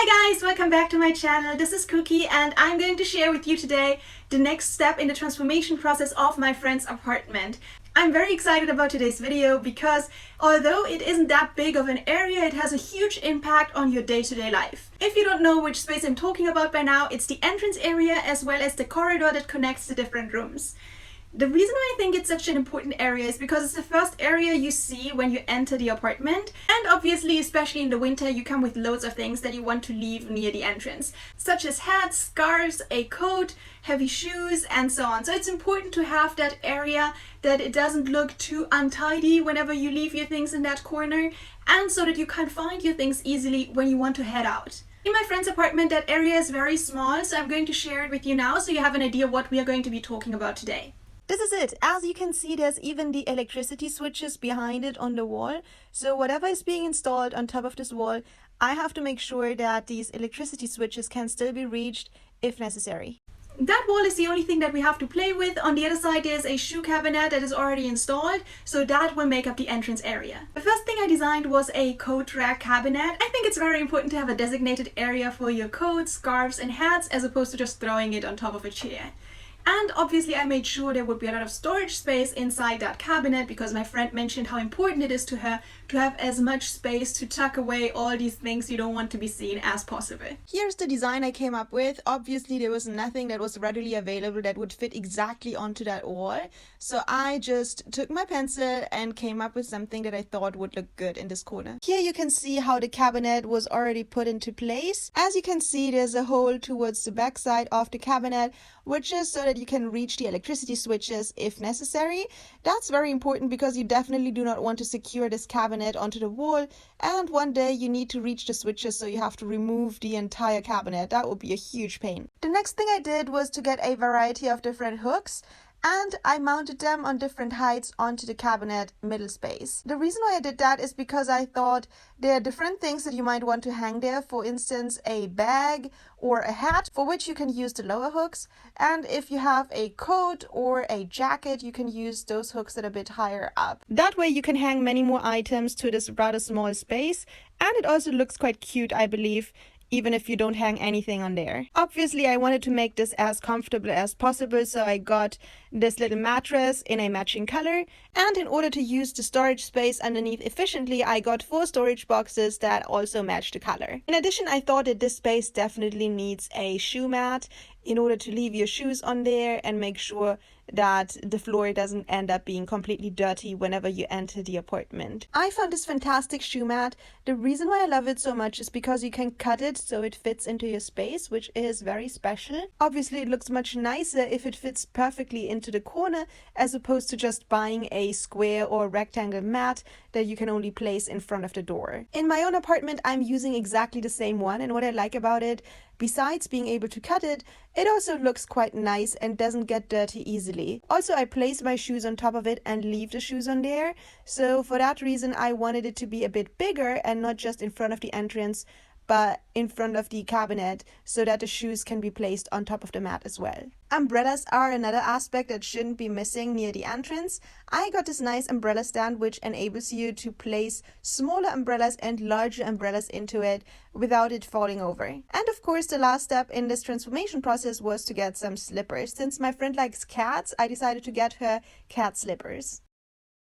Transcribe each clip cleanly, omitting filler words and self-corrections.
Hi guys, welcome back to my channel. This is Cookie and I'm going to share with you today the next step in the transformation process of my friend's apartment. I'm very excited about today's video because although it isn't that big of an area, it has a huge impact on your day-to-day life. If you don't know which space I'm talking about by now, it's the entrance area as well as the corridor that connects the different rooms. The reason why I think it's such an important area is because it's the first area you see when you enter the apartment, and obviously, especially in the winter, you come with loads of things that you want to leave near the entrance, such as hats, scarves, a coat, heavy shoes, and so on. So it's important to have that area that it doesn't look too untidy whenever you leave your things in that corner, and so that you can find your things easily when you want to head out. In my friend's apartment, that area is very small, so I'm going to share it with you now so you have an idea what we are going to be talking about today. This is it. As you can see, there's even the electricity switches behind it on the wall. So whatever is being installed on top of this wall, I have to make sure that these electricity switches can still be reached if necessary. That wall is the only thing that we have to play with. On the other side, there's a shoe cabinet that is already installed, so that will make up the entrance area. The first thing I designed was a coat rack cabinet. I think it's very important to have a designated area for your coats, scarves, and hats as opposed to just throwing it on top of a chair. And obviously I made sure there would be a lot of storage space inside that cabinet because my friend mentioned how important it is to her to have as much space to tuck away all these things you don't want to be seen as possible. Here's the design I came up with. Obviously there was nothing that was readily available that would fit exactly onto that wall. So I just took my pencil and came up with something that I thought would look good in this corner. Here you can see how the cabinet was already put into place. As you can see, there's a hole towards the back side of the cabinet, which is so that you can reach the electricity switches if necessary. That's very important because you definitely do not want to secure this cabinet onto the wall, and one day you need to reach the switches, so you have to remove the entire cabinet. That would be a huge pain. The next thing I did was to get a variety of different hooks, and I mounted them on different heights onto the cabinet middle space. The reason why I did that is because I thought there are different things that you might want to hang there. For instance, a bag or a hat, for which you can use the lower hooks. And if you have a coat or a jacket, you can use those hooks that are a bit higher up. That way you can hang many more items to this rather small space. And it also looks quite cute, I believe, even if you don't hang anything on there. Obviously, I wanted to make this as comfortable as possible, so I got this little mattress in a matching color. And in order to use the storage space underneath efficiently, I got 4 storage boxes that also match the color. In addition, I thought that this space definitely needs a shoe mat in order to leave your shoes on there and make sure that the floor doesn't end up being completely dirty whenever you enter the apartment. I found this fantastic shoe mat. The reason why I love it so much is because you can cut it so it fits into your space, which is very special. Obviously, it looks much nicer if it fits perfectly into the corner as opposed to just buying a square or rectangle mat that you can only place in front of the door. In my own apartment, I'm using exactly the same one, and what I like about it, besides being able to cut it, it also looks quite nice and doesn't get dirty easily. Also, I place my shoes on top of it and leave the shoes on there. So for that reason, I wanted it to be a bit bigger and not just in front of the entrance, but in front of the cabinet so that the shoes can be placed on top of the mat as well. Umbrellas are another aspect that shouldn't be missing near the entrance. I got this nice umbrella stand which enables you to place smaller umbrellas and larger umbrellas into it without it falling over. And of course, the last step in this transformation process was to get some slippers. Since my friend likes cats, I decided to get her cat slippers.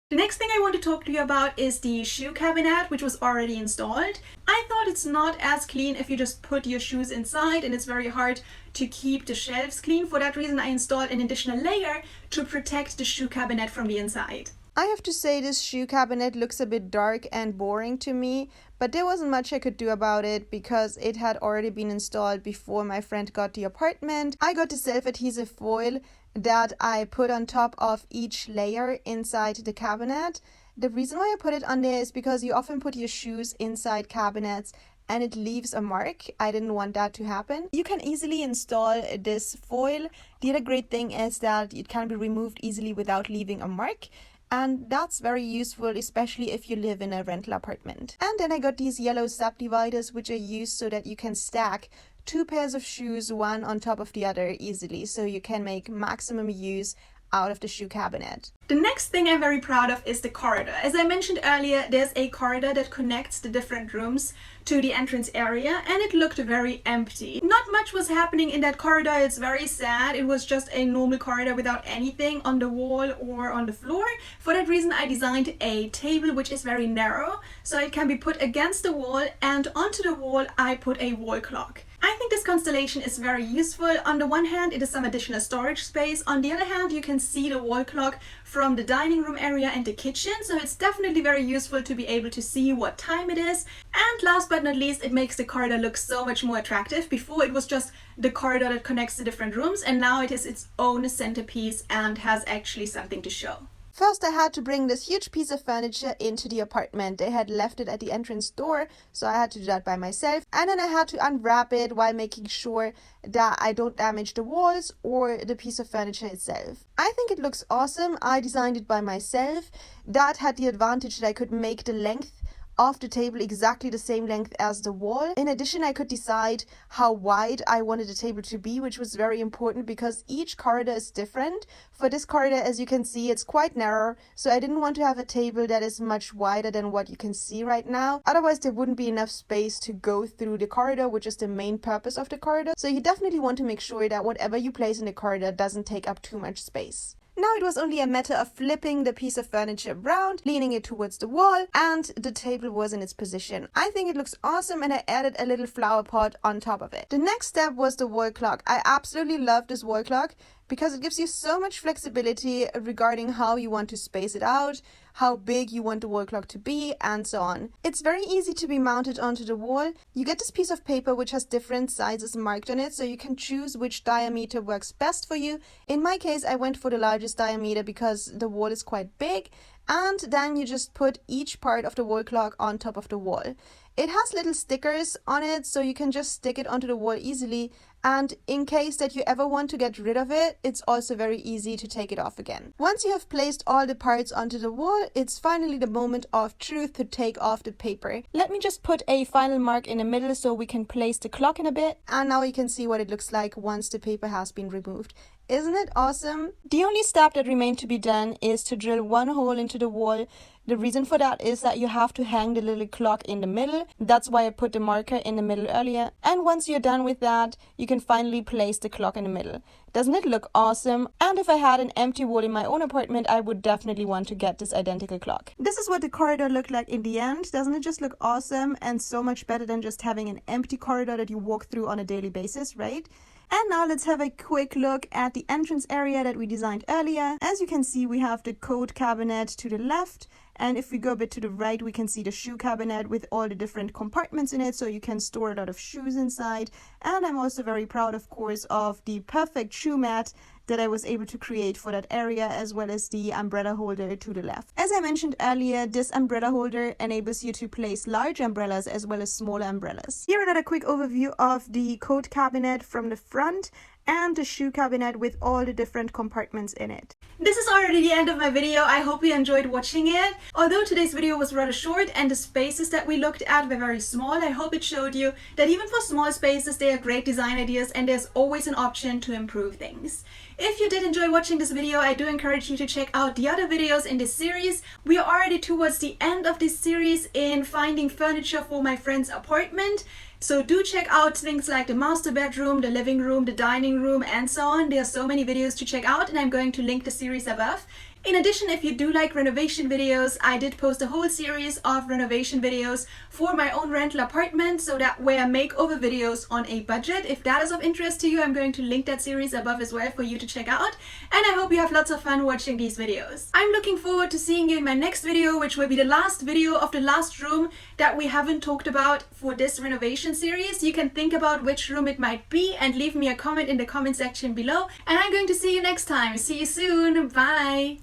The next thing I want to talk to you about is the shoe cabinet, which was already installed. I thought it's not as clean if you just put your shoes inside, and it's very hard to keep the shelves clean. For that reason, I installed an additional layer to protect the shoe cabinet from the inside. I have to say this shoe cabinet looks a bit dark and boring to me, but there wasn't much I could do about it because it had already been installed before my friend got the apartment. I got the self-adhesive foil that I put on top of each layer inside the cabinet. The reason why I put it on there is because you often put your shoes inside cabinets and it leaves a mark. I didn't want that to happen. You can easily install this foil. The other great thing is that it can be removed easily without leaving a mark. And that's very useful, especially if you live in a rental apartment. And then I got these yellow subdividers, which are used so that you can stack 2 pairs of shoes, one on top of the other easily. So you can make maximum use out of the shoe cabinet. The next thing I'm very proud of is the corridor. As I mentioned earlier, there's a corridor that connects the different rooms to the entrance area, and it looked very empty. Not much was happening in that corridor. It's very sad. It was just a normal corridor without anything on the wall or on the floor. For that reason, I designed a table which is very narrow, so it can be put against the wall, and onto the wall I put a wall clock. I think this constellation is very useful. On the one hand, it is some additional storage space. On the other hand, you can see the wall clock from the dining room area and the kitchen, so it's definitely very useful to be able to see what time it is. And last but not least, it makes the corridor look so much more attractive. Before, it was just the corridor that connects the different rooms, and now it is its own centerpiece and has actually something to show. First, I had to bring this huge piece of furniture into the apartment. They had left it at the entrance door, so I had to do that by myself. And then I had to unwrap it while making sure that I don't damage the walls or the piece of furniture itself. I think it looks awesome. I designed it by myself. That had the advantage that I could make the length of the table exactly the same length as the wall. In addition, I could decide how wide I wanted the table to be, which was very important because each corridor is different. For this corridor, as you can see, it's quite narrow, so I didn't want to have a table that is much wider than what you can see right now. Otherwise, there wouldn't be enough space to go through the corridor, which is the main purpose of the corridor. So you definitely want to make sure that whatever you place in the corridor doesn't take up too much space. Now it was only a matter of flipping the piece of furniture around, leaning it towards the wall, and the table was in its position. I think it looks awesome, and I added a little flower pot on top of it. The next step was the wall clock. I absolutely love this wall clock because it gives you so much flexibility regarding how you want to space it out, how big you want the wall clock to be, and so on. It's very easy to be mounted onto the wall. You get this piece of paper which has different sizes marked on it, so you can choose which diameter works best for you. In my case, I went for the largest diameter because the wall is quite big, and then you just put each part of the wall clock on top of the wall. It has little stickers on it, so you can just stick it onto the wall easily, and in case that you ever want to get rid of it, it's also very easy to take it off again. Once you have placed all the parts onto the wall, it's finally the moment of truth to take off the paper. Let me just put a final mark in the middle so we can place the clock in a bit, and now you can see what it looks like once the paper has been removed. Isn't it awesome? The only step that remained to be done is to drill one hole into the wall. The reason for that is that you have to hang the little clock in the middle. That's why I put the marker in the middle earlier. And once you're done with that, you can finally place the clock in the middle. Doesn't it look awesome? And if I had an empty wall in my own apartment, I would definitely want to get this identical clock. This is what the corridor looked like in the end. Doesn't it just look awesome and so much better than just having an empty corridor that you walk through on a daily basis, right? And now let's have a quick look at the entrance area that we designed earlier. As you can see, we have the coat cabinet to the left. And if we go a bit to the right, we can see the shoe cabinet with all the different compartments in it, so you can store a lot of shoes inside. And I'm also very proud, of course, of the perfect shoe mat that I was able to create for that area, as well as the umbrella holder to the left. As I mentioned earlier, this umbrella holder enables you to place large umbrellas as well as smaller umbrellas. Here another quick overview of the coat cabinet from the front and the shoe cabinet with all the different compartments in it. This is already the end of my video. I hope you enjoyed watching it. Although today's video was rather short and the spaces that we looked at were very small, I hope it showed you that even for small spaces, they are great design ideas and there's always an option to improve things. If you did enjoy watching this video, I do encourage you to check out the other videos in this series. We are already towards the end of this series in finding furniture for my friend's apartment. So do check out things like the master bedroom, the living room, the dining room, and so on. There are so many videos to check out, and I'm going to link the series above. In addition, if you do like renovation videos, I did post a whole series of renovation videos for my own rental apartment, so that were makeover videos on a budget. If that is of interest to you, I'm going to link that series above as well for you to check out. And I hope you have lots of fun watching these videos. I'm looking forward to seeing you in my next video, which will be the last video of the last room that we haven't talked about for this renovation series. You can think about which room it might be and leave me a comment in the comment section below. And I'm going to see you next time. See you soon. Bye.